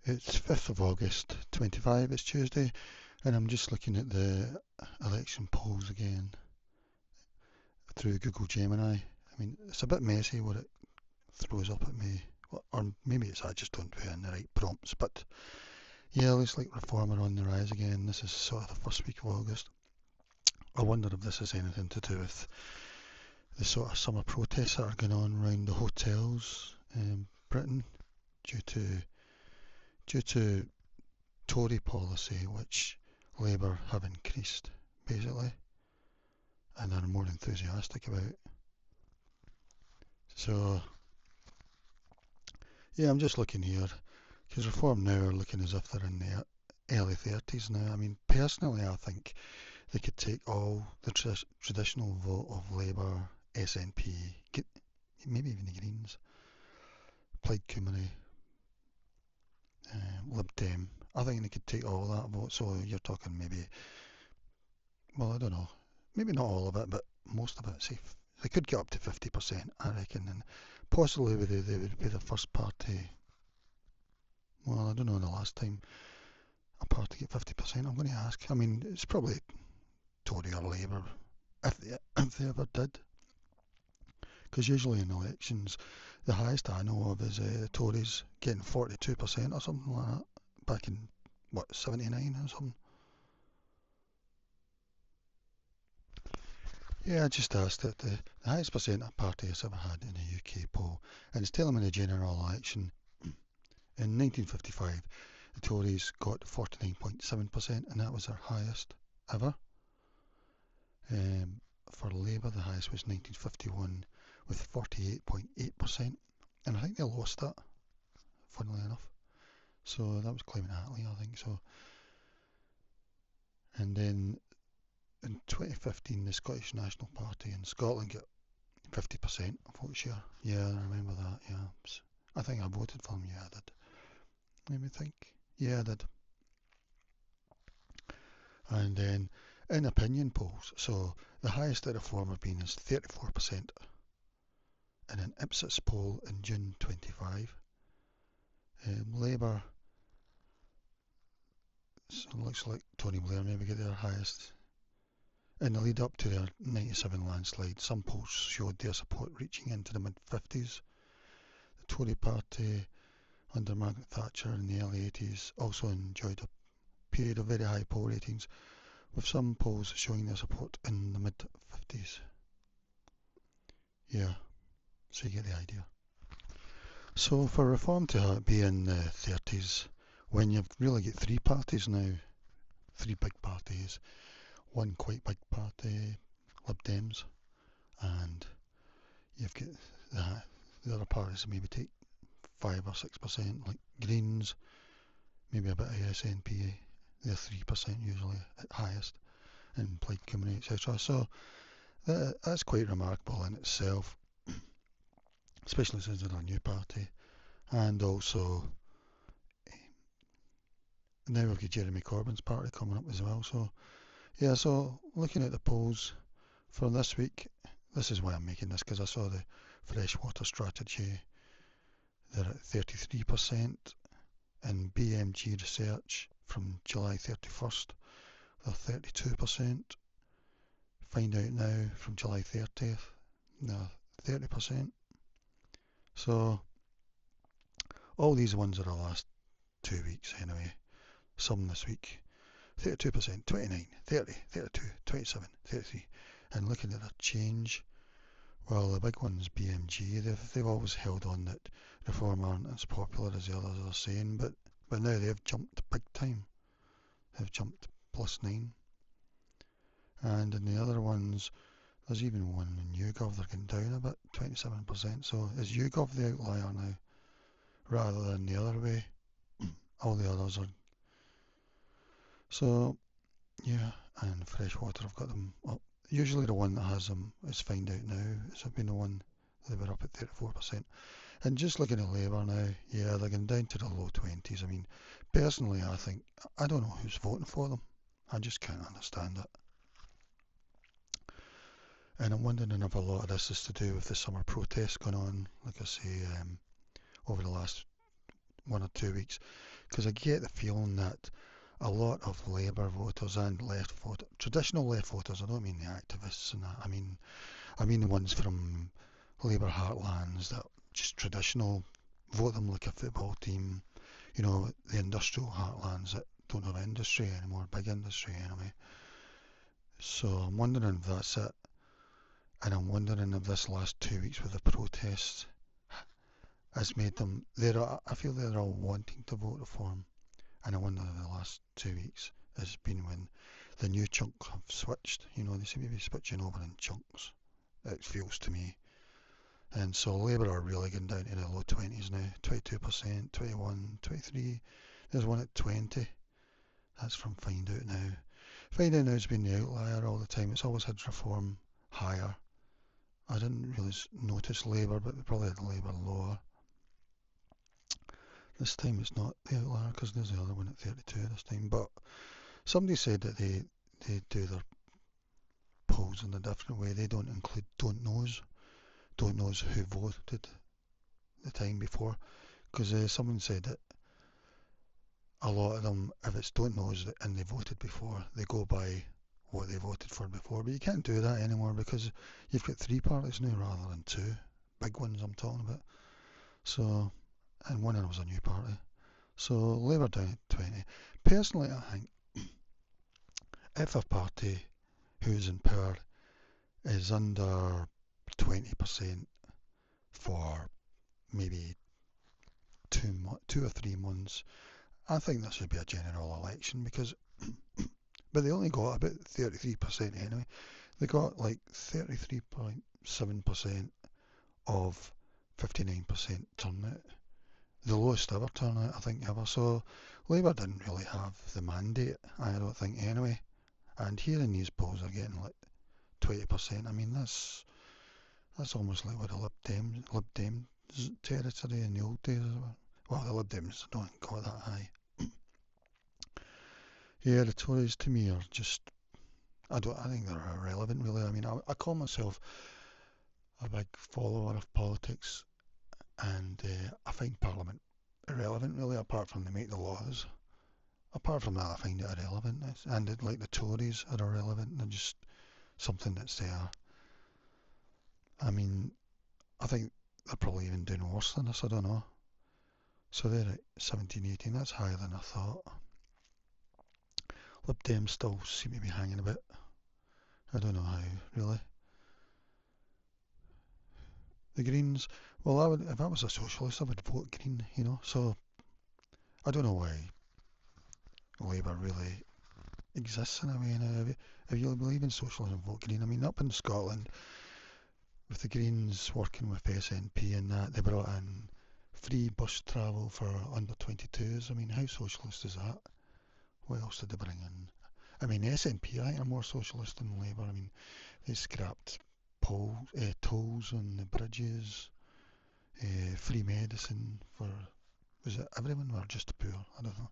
It's 5th of August 25, it's Tuesday, and I'm just looking at the election polls again through Google Gemini. I mean, it's a bit messy what it throws up at me, or maybe it's I just don't put in the right prompts, but yeah, looks like Reform are on the rise again. This is sort of the first week of August. I wonder if this has anything to do with the sort of summer protests that are going on around the hotels in Britain due to due to Tory policy, which Labour have increased, basically, and are more enthusiastic about. So, yeah, I'm just looking here, because Reform now are looking as if they're in the early 30s now. I mean, personally, I think they could take all the traditional vote of Labour, SNP, maybe even the Greens, Plaid Cymru, Lib Dem. I think they could take all that vote, so you're talking maybe, well, I don't know, maybe not all of it, but most of it. See, they could get up to 50%, I reckon, and possibly they would be the first party. Well, I don't know the last time a party get 50%. I'm going to ask. I mean, it's probably Tory or Labour if they ever did, because usually in elections, the highest I know of is the Tories getting 42% or something like that back in what 79 or something. Yeah, I just asked that the highest percent a party has ever had in a UK poll, and it's telling me the general election in 1955, the Tories got 49.7%, and that was their highest ever. For Labour, the highest was 1951 with 48.8%, and I think they lost that, funnily enough. So that was Clement Attlee, I think so. And then in 2015, the Scottish National Party in Scotland got 50% vote share. Yeah, I remember that. Yeah, I think I voted for them. Yeah, I did. Let me think. Yeah, I did. And then in opinion polls, so the highest that Reform have been is 34%. In an Ipsos poll in June 25, Labour, so it looks like Tony Blair maybe get their highest. In the lead up to their 97 landslide, some polls showed their support reaching into the mid-50s. The Tory party under Margaret Thatcher in the early 80s also enjoyed a period of very high poll ratings, with some polls showing their support in the mid-50s. Yeah, so you get the idea. So for Reform to be in the 30s, when you've really got three parties now, three big parties, one quite big party, Lib Dems, and you've got the other parties maybe take 5 or 6%, like Greens, maybe a bit of SNP, they're 3% usually at highest, and Plaid Cymru, etc. So that's quite remarkable in itself, especially since they're a new party. And also, now we've got Jeremy Corbyn's party coming up as well. So, yeah, so looking at the polls for this week, this is why I'm making this, because I saw the freshwater strategy, they're at 33%, and BMG research from July 31st, they're 32%. Find out now from July 30th, they're 30%. So, all these ones are the last 2 weeks anyway. Some this week. 32%, 29, 30, 32, 27, 33. And looking at their change, well, the big one's BMG. They've always held on that Reform aren't as popular as the others are saying, but now they've jumped big time. They've jumped +9. And in the other ones, there's even one in YouGov, they're getting down a bit, 27%. So is YouGov the outlier now, rather than the other way? All the others are. So, yeah, and Freshwater, I've got them up. Usually the one that has them is Find Out Now. It's been the one they were up at 34%. And just looking at Labour now, yeah, they're going down to the low 20s. I mean, personally, I don't know who's voting for them. I just can't understand it. And I'm wondering if a lot of this is to do with the summer protests going on, like I say, over the last 1 or 2 weeks. because I get the feeling that a lot of Labour voters and left voters, traditional left voters, I don't mean the activists and that, I mean the ones from Labour heartlands that just traditional, vote them like a football team, you know, the industrial heartlands that don't have industry anymore, big industry anyway. So I'm wondering if that's it, and I'm wondering if this last 2 weeks with the protests has made them, I feel they're all wanting to vote reform, and I wonder if the last 2 weeks has been when the new chunks have switched, you know, they seem to be switching over in chunks, it feels to me. And so Labour are really going down to the low 20s now, 22%, 21, 23, there's one at 20, that's from Find Out Now. Find Out Now's been the outlier all the time, it's always had reform higher. I didn't really notice Labour, but they probably had Labour lower. This time it's not the outlier because there's the other one at 32 this time. But somebody said that they do their polls in a different way. They don't include don't knows who voted the time before. Because someone said that a lot of them, if it's don't knows and they voted before, they go by what they voted for before. But you can't do that anymore because you've got 3 parties now rather than 2. Big ones I'm talking about. So, and one of them was a new party. So Labour down at 20. Personally, I think if a party who's in power is under 20% for maybe 2 or 3 months, I think there should be a general election because, but they only got about 33% anyway. They got like 33.7% of 59% turnout. The lowest ever turnout, I think, ever. So Labour didn't really have the mandate, I don't think, anyway. And here in these polls are getting like 20%. I mean, that's almost like what the Lib Dems territory in the old days. Well, the Lib Dems don't got that high. Yeah, the Tories to me are just, I think they're irrelevant really. I mean, I call myself a big follower of politics, and I find Parliament irrelevant really, apart from they make the laws. Apart from that, I find it irrelevant, and like the Tories are irrelevant. They're just something that's there. I mean, I think they're probably even doing worse than us, I don't know. So they're at 17, 18, that's higher than I thought. Lib Dems still seem to be hanging a bit. I don't know how, really. The Greens, well, if I was a socialist, I would vote Green, you know, so I don't know why Labour really exists in a way now. If you believe in socialism, vote Green. I mean, up in Scotland, with the Greens working with SNP and that, they brought in free bus travel for under 22s. I mean, how socialist is that? What else did they bring in? I mean, SNP, I think, are more socialist than Labour. I mean, they scrapped tolls on the bridges, free medicine for, was it everyone or just the poor? I don't know.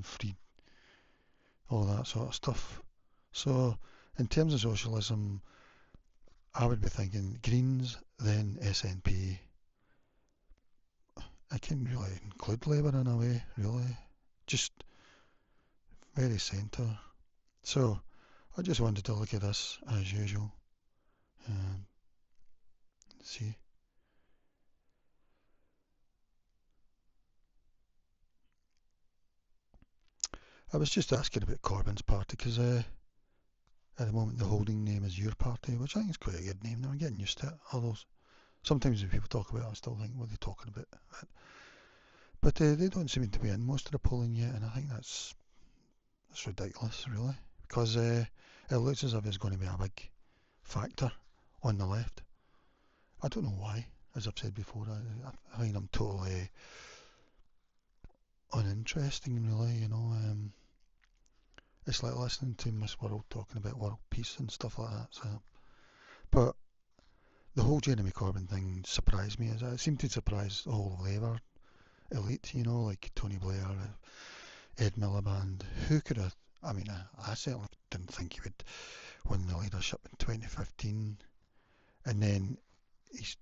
Free, all that sort of stuff. So, in terms of socialism, I would be thinking Greens, then SNP. I can really include Labour in a way, really. Just very centre. So, I just wanted to look at this as usual. See. I was just asking about Corbyn's party because at the moment the holding name is Your Party, which I think is quite a good name. Now I'm getting used to it. Although sometimes when people talk about it, I still think, what are they talking about? But they don't seem to be in most of the polling yet, and I think that's ridiculous, really, because it looks as if it's going to be a big factor on the left. I don't know why. As I've said before, I find them totally uninteresting, really. You know, it's like listening to Miss World talking about world peace and stuff like that. So, but the whole Jeremy Corbyn thing surprised me. It seemed to surprise the whole Labour elite. You know, like Tony Blair, Ed Miliband. Who could have? I mean, I certainly didn't think he would win the leadership in 2015, and then his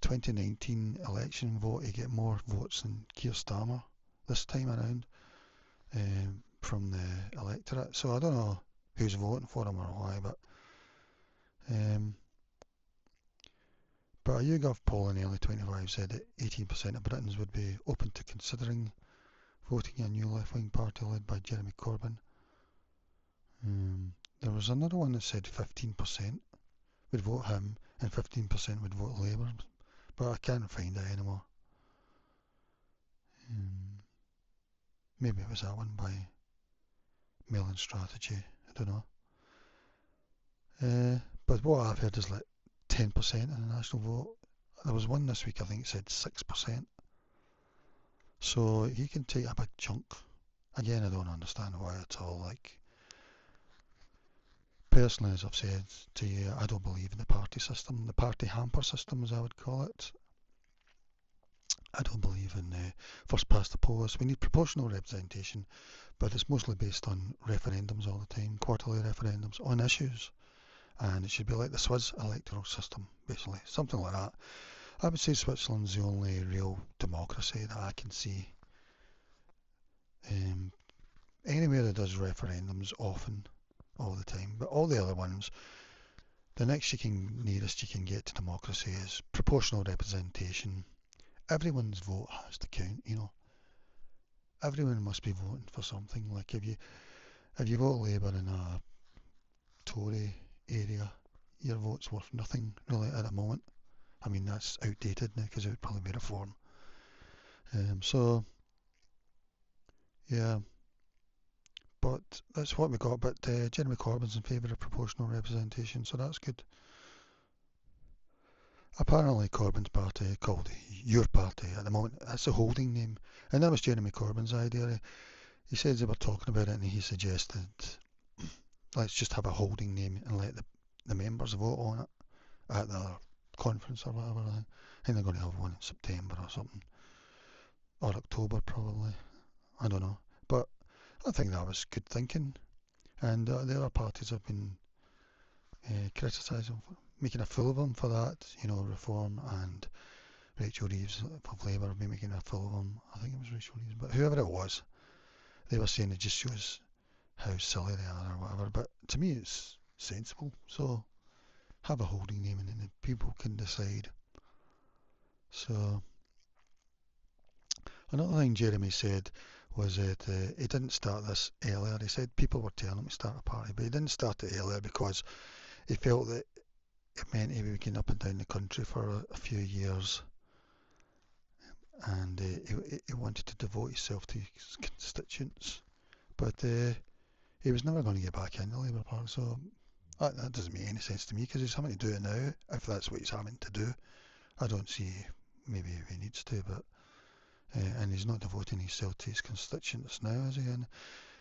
2019 election vote, he get more votes than Keir Starmer this time around from the electorate. So I don't know who's voting for him or why, but a YouGov poll in early 25 said that 18% of Britons would be open to considering voting a new left-wing party led by Jeremy Corbyn. There was another one that said 15% would vote him and 15% would vote Labour, but I can't find it anymore. Maybe it was that one by Mellon Strategy, I don't know. But what I've heard is like 10% in the national vote. There was one this week I think it said 6%. So he can take a big chunk. Again, I don't understand why at all. Like, personally, as I've said to you, I don't believe in the party system, the party hamper system as I would call it. I don't believe in first past the post. We need proportional representation, but it's mostly based on referendums all the time, quarterly referendums on issues. And it should be like the Swiss electoral system, basically, something like that. I would say Switzerland's the only real democracy that I can see. Anywhere that does referendums often, all the time, but all the other ones, the nearest you can get to democracy is proportional representation. Everyone's vote has to count, you know. Everyone must be voting for something. Like if you vote Labour in a Tory area, your vote's worth nothing really at the moment. I mean, that's outdated now because it would probably be reform. So yeah, but that's what we got. But Jeremy Corbyn's in favour of proportional representation, so that's good. Apparently Corbyn's party, called Your Party at the moment, that's a holding name, and that was Jeremy Corbyn's idea. He said they were talking about it and he suggested let's just have a holding name and let the members vote on it at the conference or whatever. I think they're going to have one in September or something, or October probably, I don't know, but I think that was good thinking. And the other parties have been criticising, making a fool of him for that, you know, Reform and Rachel Reeves of Labour have been making a fool of him. I think it was Rachel Reeves, but whoever it was, they were saying it just shows how silly they are or whatever. But to me it's sensible, so have a holding name and then people can decide. So another thing Jeremy said was that he didn't start this earlier. He said people were telling him to start a party, but he didn't start it earlier because he felt that it meant he would be going up and down the country for a few years, and he wanted to devote himself to his constituents. But he was never going to get back in the Labour Party, so that doesn't make any sense to me because he's having to do it now. If that's what he's having to do, I don't see maybe if he needs to, but and he's not devoting himself to his constituents now, is he? And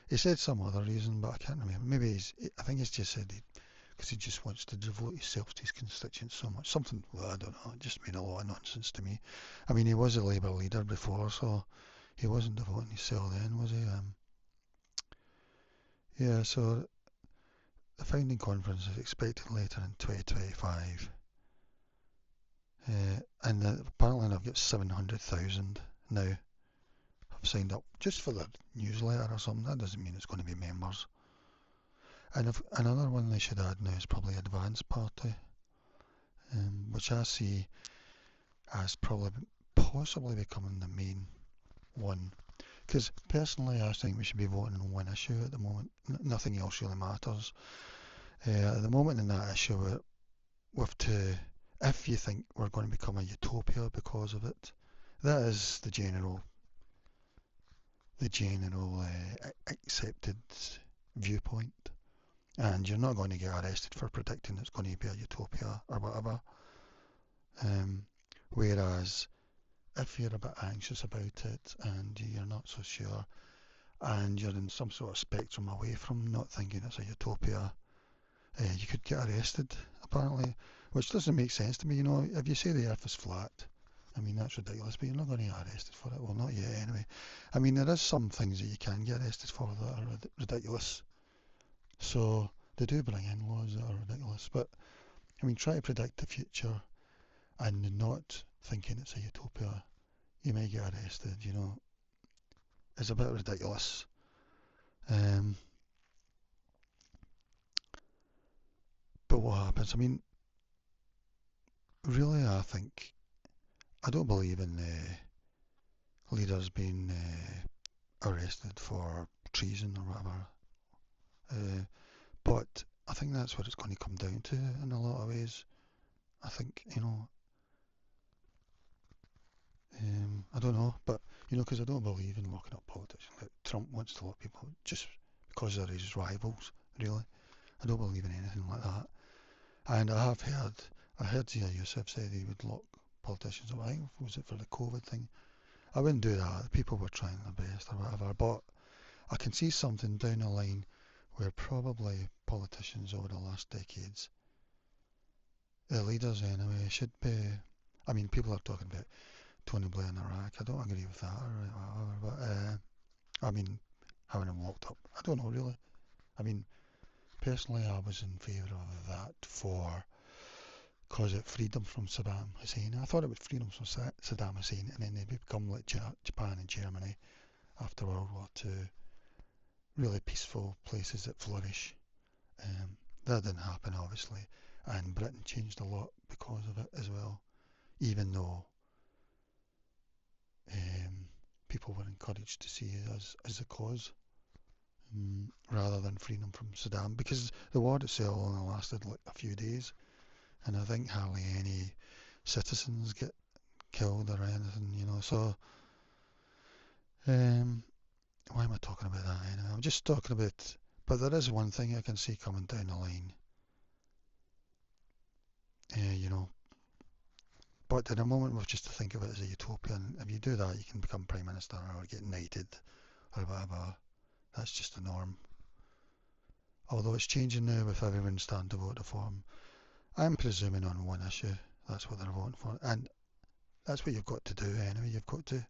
he said some other reason, but I can't remember. Maybe I think he's just said because he just wants to devote himself to his constituents so much. Something, well, I don't know, it just made a lot of nonsense to me. I mean, he was a Labour leader before, so he wasn't devoting himself then, was he? Yeah, so the founding conference is expected later in 2025. And apparently I've got 700,000 now have signed up just for the newsletter or something. That doesn't mean it's going to be members. And another one they should add now is probably Advance Party, which I see as probably possibly becoming the main one. Because personally I think we should be voting on one issue at the moment. Nothing else really matters. At the moment in that issue, if you think we're going to become a utopia because of it, that is the general accepted viewpoint, and you're not going to get arrested for predicting it's going to be a utopia or whatever. Whereas if you're a bit anxious about it and you're not so sure and you're in some sort of spectrum away from not thinking it's a utopia, you could get arrested apparently, which doesn't make sense to me. You know, if you say the earth is flat, I mean, that's ridiculous, but you're not going to get arrested for it. Well, not yet anyway. I mean, there is some things that you can get arrested for that are ridiculous. So they do bring in laws that are ridiculous. But, I mean, try to predict the future and not thinking it's a utopia. You may get arrested, you know. is a bit ridiculous. Um, but what happens? I mean, really, I think I don't believe in leaders being arrested for treason or whatever. But I think that's what it's going to come down to in a lot of ways. I think, I don't know, but because I don't believe in locking up politicians. Like Trump wants to lock people up just because they're his rivals. Really, I don't believe in anything like that. And I heard Zia Yusuf say he would lock politicians up. I think was it for the COVID thing. I wouldn't do that. People were trying their best or whatever, but I can see something down the line where probably politicians over the last decades, the leaders anyway, should be. I mean, people are talking about Tony Blair in Iraq. I don't agree with that or whatever, but I mean, having him locked up. I don't know really. I mean, personally, I was in favour of that for because it freed them from Saddam Hussein. I thought it would free them from Saddam Hussein, and then they become like Japan and Germany after World War II, really peaceful places that flourish. That didn't happen, obviously, and Britain changed a lot because of it as well, even though people were encouraged to see it as a cause rather than freeing them from Saddam, because the war itself only lasted like a few days, and I think hardly any citizens get killed or anything. So, why am I talking about that anyway? I'm just talking about, but there is one thing I can see coming down the line, you know. But at the moment, we've just to think of it as a utopia, and if you do that, you can become Prime Minister or get knighted or whatever. That's just the norm. Although it's changing now with everyone starting to vote reform. I'm presuming on one issue, that's what they're voting for, and that's what you've got to do anyway. You've got to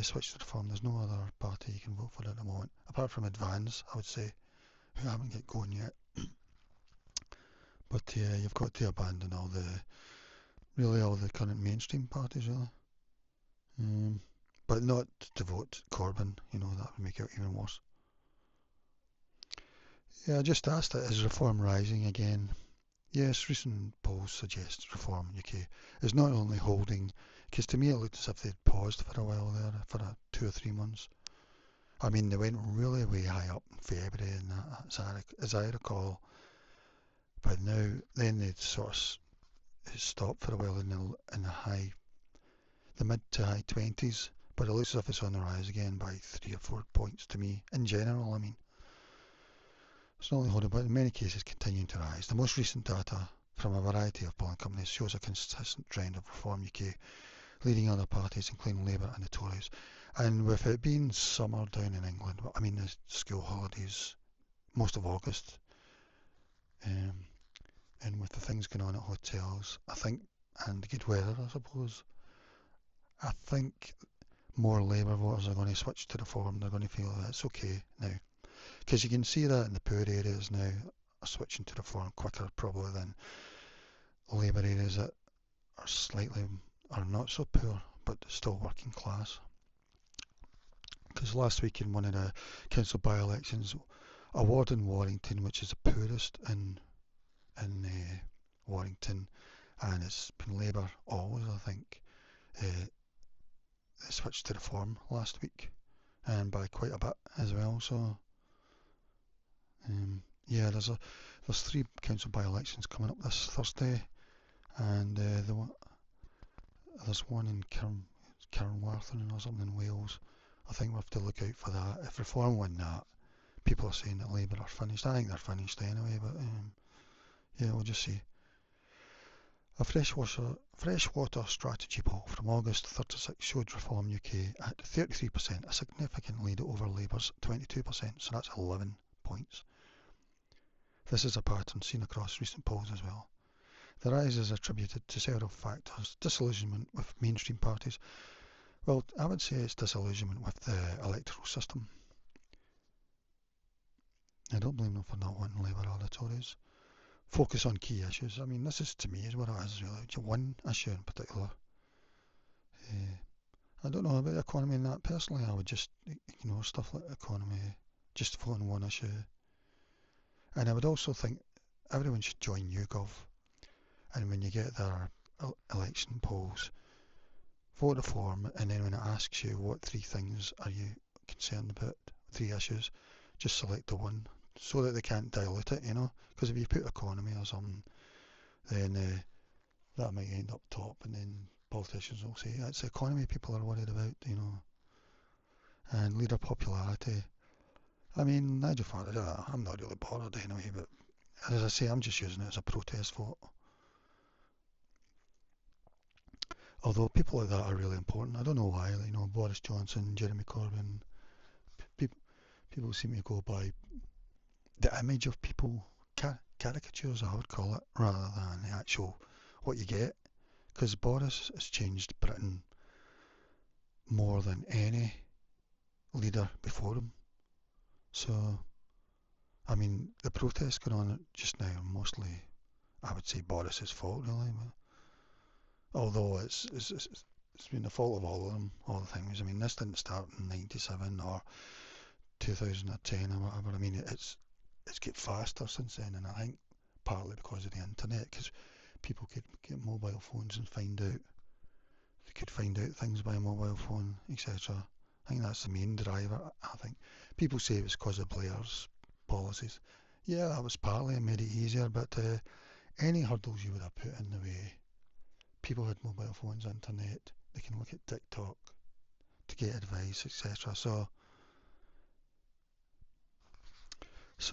switch to reform. There's no other party you can vote for at the moment, apart from Advance, I would say, who haven't get going yet. But you've got to abandon all the current mainstream parties, really. But not to vote Corbyn, that would make it even worse. Yeah, I just asked it, is reform rising again? Yes, recent polls suggest Reform UK is not only holding, because to me it looked as if they'd paused for a while there, for 2 or 3 months. I mean, they went really way high up in February, and that, as I recall, but now then they'd sort of stopped for a while in the mid to high 20s, but it looks as if it's on the rise again by 3 or 4 points to me. In general, I mean. It's not only holding, but in many cases continuing to rise. The most recent data from a variety of polling companies shows a consistent trend of Reform UK leading other parties, including Labour and the Tories. And with it being summer down in England, I mean the school holidays, most of August, and with the things going on at hotels, I think, and good weather, I suppose, I think more Labour voters are going to switch to Reform. They're going to feel that it's okay now. Because you can see that in the poor areas now are switching to Reform quicker probably than Labour areas that are not so poor but still working class. Because last week in one of the council by-elections, a ward in Warrington, which is the poorest in Warrington, and it's been Labour always, I think, they switched to Reform last week, and by quite a bit as well. So yeah, there's 3 council by-elections coming up this Thursday, and there's one in Carnwarthon or something in Wales. I think we have to look out for that. If Reform win that, people are saying that Labour are finished. I think they're finished anyway, but yeah, we'll just see. A freshwater strategy poll from August 36 showed Reform UK at 33%, a significant lead over Labour's 22%, so that's 11 points. This is a pattern seen across recent polls as well. The rise is attributed to several factors: disillusionment with mainstream parties. Well, I would say it's disillusionment with the electoral system. I don't blame them for not wanting Labour or the Tories. Focus on key issues. I mean, this is, to me, is what it is really. One issue in particular. I don't know about the economy and that. Personally, I would just ignore stuff like the economy, just focus on one issue. And I would also think everyone should join YouGov. And when you get their election polls, vote a form, and then when it asks you what 3 things are you concerned about, 3 issues, just select the one so that they can't dilute it, because if you put economy or something, then that might end up top, and then politicians will say it's the economy people are worried about, and leader popularity. I mean, Nigel Farage, I'm not really bothered anyway, but as I say, I'm just using it as a protest vote. Although people like that are really important. I don't know why, Boris Johnson, Jeremy Corbyn, people seem to go by the image of people, caricatures I would call it, rather than the actual what you get. Because Boris has changed Britain more than any leader before him. So, I mean, the protests going on just now are mostly, I would say, Boris's fault, really. Although it's been the fault of all of them, all the things. I mean, this didn't start in '97 or 2010 or whatever. I mean, it's get faster since then, and I think partly because of the internet, because people could get mobile phones and they could find out things by a mobile phone, etc. I think that's the main driver. I think people say it was because of Blair's policies. Yeah, that was partly, it made it easier, but any hurdles you would have put in the way, people had mobile phones, internet, they can look at TikTok to get advice, etc. So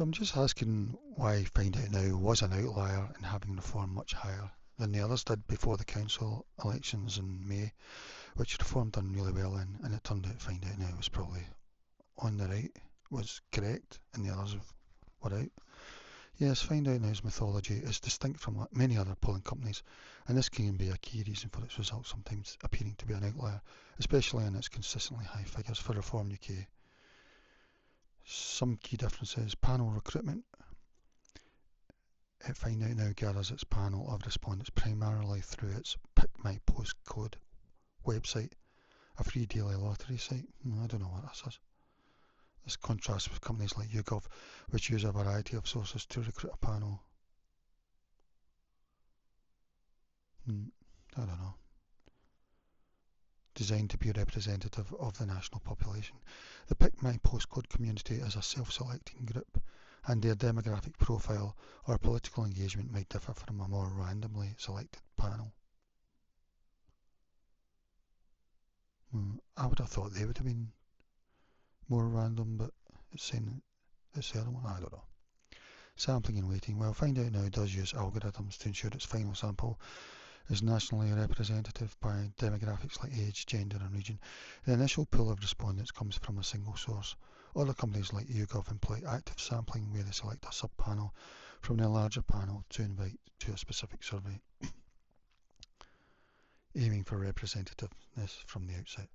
I'm just asking why Find Out Now was an outlier in having reform much higher than the others did before the council elections in May, which reform done really well in, and it turned out Find Out Now was probably on the right, was correct, and the others were out. Yes, Find Out Now's methodology is distinct from many other polling companies, and this can be a key reason for its results sometimes appearing to be an outlier, especially in its consistently high figures for Reform UK. Some key differences: panel recruitment. Find Out Now gathers its panel of respondents primarily through its Pick My Postcode website, a free daily lottery site. I don't know what this is. This contrasts with companies like YouGov, which use a variety of sources to recruit a panel. I don't know. Designed to be representative of the national population. The Pick My Postcode community is a self-selecting group, and their demographic profile or political engagement might differ from a more randomly selected panel. I would have thought they would have been more random, but it's saying it's the other one. I don't know. Sampling and weighting. Well, Find Out Now does use algorithms to ensure its final sample is nationally representative by demographics like age, gender and region. The initial pool of respondents comes from a single source. Other companies like YouGov employ active sampling where they select a sub-panel from their larger panel to invite to a specific survey, aiming for representativeness from the outset.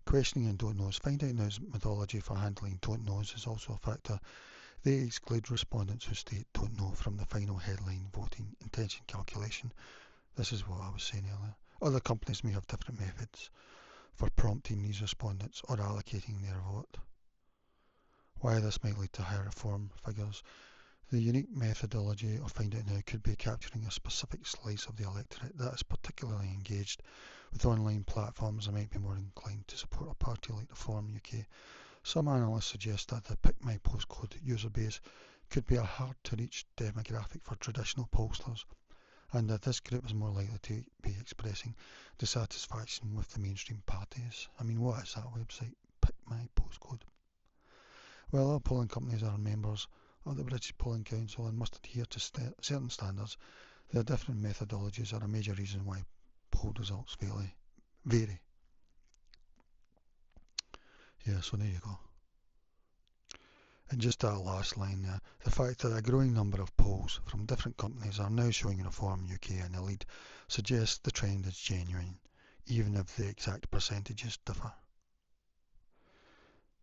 Questioning and don't knows. Find Out Now's methodology for handling don't knows is also a factor. They exclude respondents who state don't know from the final headline voting intention calculation. This is what I was saying earlier. Other companies may have different methods for prompting these respondents or allocating their vote. Why this might lead to higher reform figures. The unique methodology of Find Out Now could be capturing a specific slice of the electorate that is particularly engaged with online platforms and might be more inclined to support a party like Reform UK. Some analysts suggest that the Pick My Postcode user base could be a hard-to-reach demographic for traditional pollsters, and that this group is more likely to be expressing dissatisfaction with the mainstream parties. I mean, what is that website? Pick My Postcode. Well, all polling companies are members of the British Polling Council and must adhere to certain standards. Their different methodologies are a major reason why poll results vary. Yeah, so there you go. And just that last line there, the fact that a growing number of polls from different companies are now showing Reform UK in the lead suggests the trend is genuine, even if the exact percentages differ.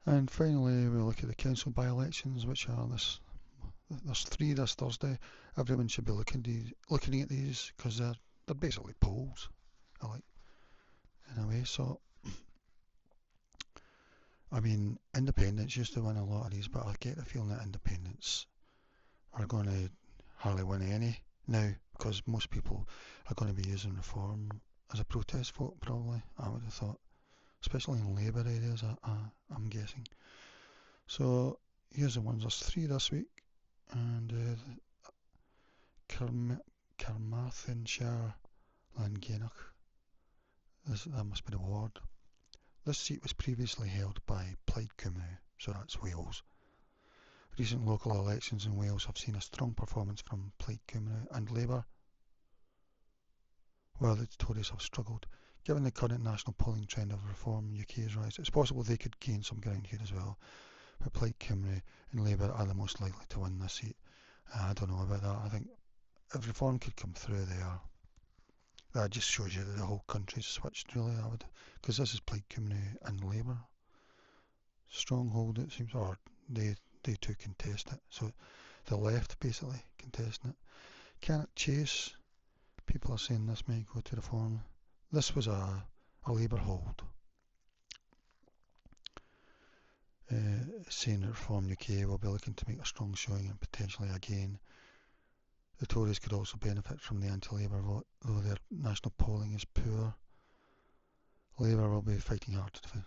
And finally, we look at the council by-elections, which are there's 3 this Thursday. Everyone should be looking at these because they're basically polls, in a way. So I mean, independents used to win a lot of these, but I get the feeling that independents are going to hardly win any now, because most people are going to be using reform as a protest vote, probably, I would have thought, especially in Labour areas, I'm guessing. So here's the ones. There's 3 this week, and Carmarthenshire Llangennach, that must be the ward. This seat was previously held by Plaid Cymru, so that's Wales. Recent local elections in Wales have seen a strong performance from Plaid Cymru and Labour, while the Tories have struggled. Given the current national polling trend of Reform UK's rise, it's possible they could gain some ground here as well, but Plaid Cymru and Labour are the most likely to win this seat. I don't know about that. I think if Reform could come through there, that just shows you that the whole country's switched, really, I would, because this is Plaid Cymru and Labour. Stronghold, it seems, or they two contest it. So the left basically contesting it. Cannock Chase, people are saying this might go to Reform. This was a Labour hold. Saying that Reform UK will be looking to make a strong showing and potentially again. The Tories could also benefit from the anti-Labour vote, though their national polling is poor. Labour will be fighting hard to defend.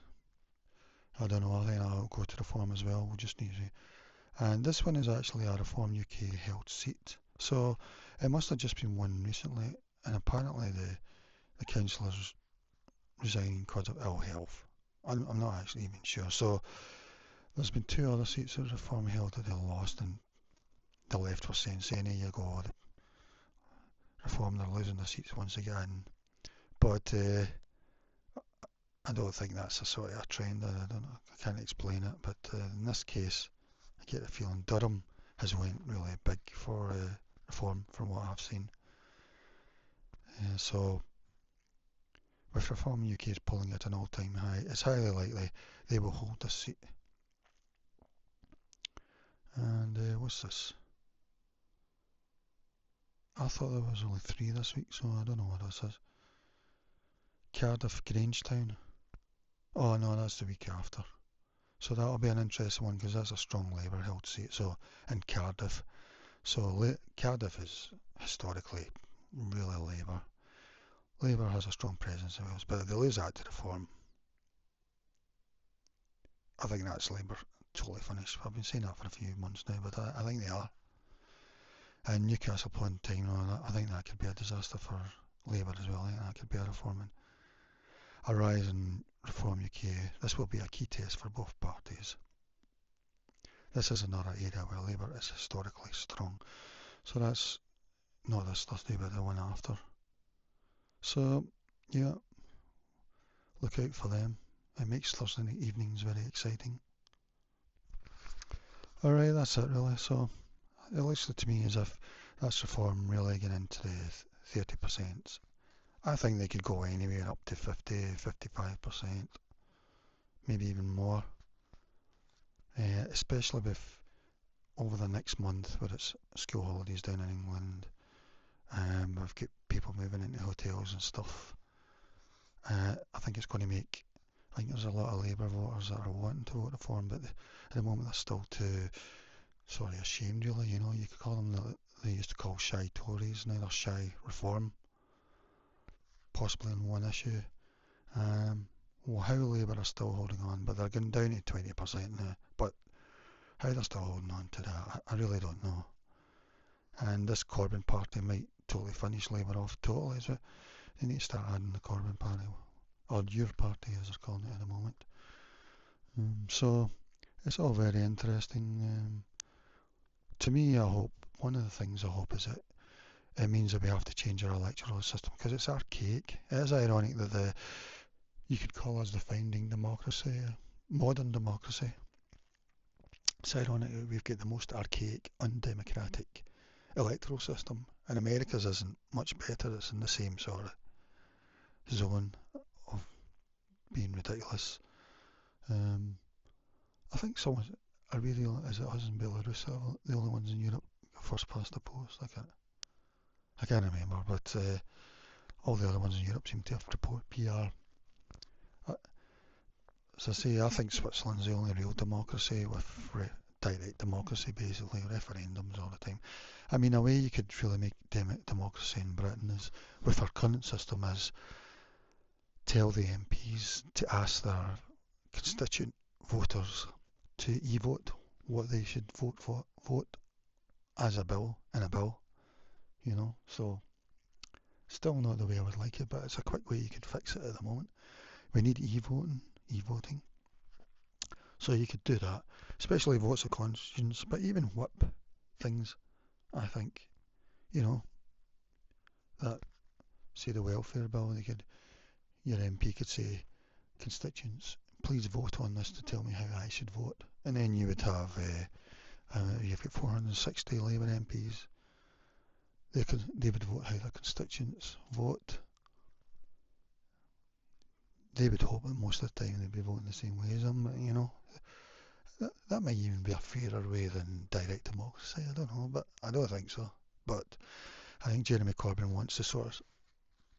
I don't know, I think I'll go to Reform as well, we'll just need to. And this one is actually a Reform UK held seat. So it must have just been won recently, and apparently the councillor's resigning because of ill health. I'm not actually even sure. So there's been 2 other seats that Reform held that they lost, and the left was saying there you go, the Reform, they're losing the seats once again. But I don't think that's a sort of a trend. I don't know, I can't explain it. But in this case, I get the feeling Durham has went really big for Reform from what I've seen. So with Reform UK's polling at an all-time high, it's highly likely they will hold this seat. And what's this? I thought there was only 3 this week, so I don't know what this is. Cardiff Grangetown. Oh no, that's the week after. So that'll be an interesting one, because that's a strong Labour held seat. So in Cardiff. So Cardiff is historically really Labour. Labour has a strong presence in Wales, but if they lose that to Reform, I think that's Labour totally finished. I've been saying that for a few months now, but I think they are. And Newcastle upon Tyne, I think that could be a disaster for Labour as well. I think that could be a Reform. A rise in Reform UK. This will be a key test for both parties. This is another area where Labour is historically strong. So that's not this Thursday, but the one after. So, yeah, look out for them. It makes Thursday evenings very exciting. Alright, that's it really. So, it looks to me as if that's Reform really getting into the 30%. I think they could go anywhere up to 50, 55%, maybe even more. Especially with over the next month where it's school holidays down in England. We've got people moving into hotels and stuff. I think it's going to make, I think there's a lot of Labour voters that are wanting to vote Reform, but at the moment they're still too, ashamed really, you could call them, they used to call shy Tories, now they're shy Reform, possibly on one issue. How Labour are still holding on, but they're going down to 20% now, but how they're still holding on to that, I really don't know. And this Corbyn party might totally finish Labour off totally, so they need to start adding the Corbyn party, or your party as they're calling it at the moment. So it's all very interesting. To me, one of the things I hope is that it means that we have to change our electoral system, because it's archaic. It is ironic that you could call us the founding democracy, modern democracy. It's ironic that we've got the most archaic, undemocratic electoral system, and America's isn't much better. It's in the same sort of zone of being ridiculous. I think is it us in Belarus the only ones in Europe first past the post? I can't remember, but all the other ones in Europe seem to have report PR. as I say, I think Switzerland's the only real democracy with direct democracy, basically, referendums all the time. I mean, a way you could really make democracy in Britain is, with our current system, is tell the MPs to ask their constituent voters to e-vote what they should vote as a bill, in a bill, you know. So, still not the way I would like it, but it's a quick way you could fix it at the moment. We need e-voting. So you could do that, especially votes of conscience, but even whip things, I think, you know, that, say, the welfare bill, your MP could say, constituents, please vote on this to tell me how I should vote. And then you would have, you've got 460 Labour MPs, they would vote how their constituents vote. They would hope that most of the time they'd be voting the same way as them, but, you know, that might even be a fairer way than direct democracy. I don't know, but I don't think so. But I think Jeremy Corbyn wants the sort of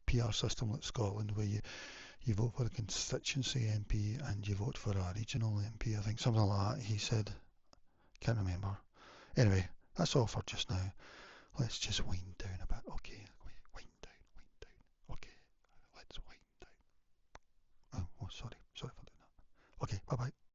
PR system like Scotland, where you vote for a constituency MP and you vote for a regional MP. I think something like that he said. Can't remember. Anyway, that's all for just now. Let's just wind down a bit.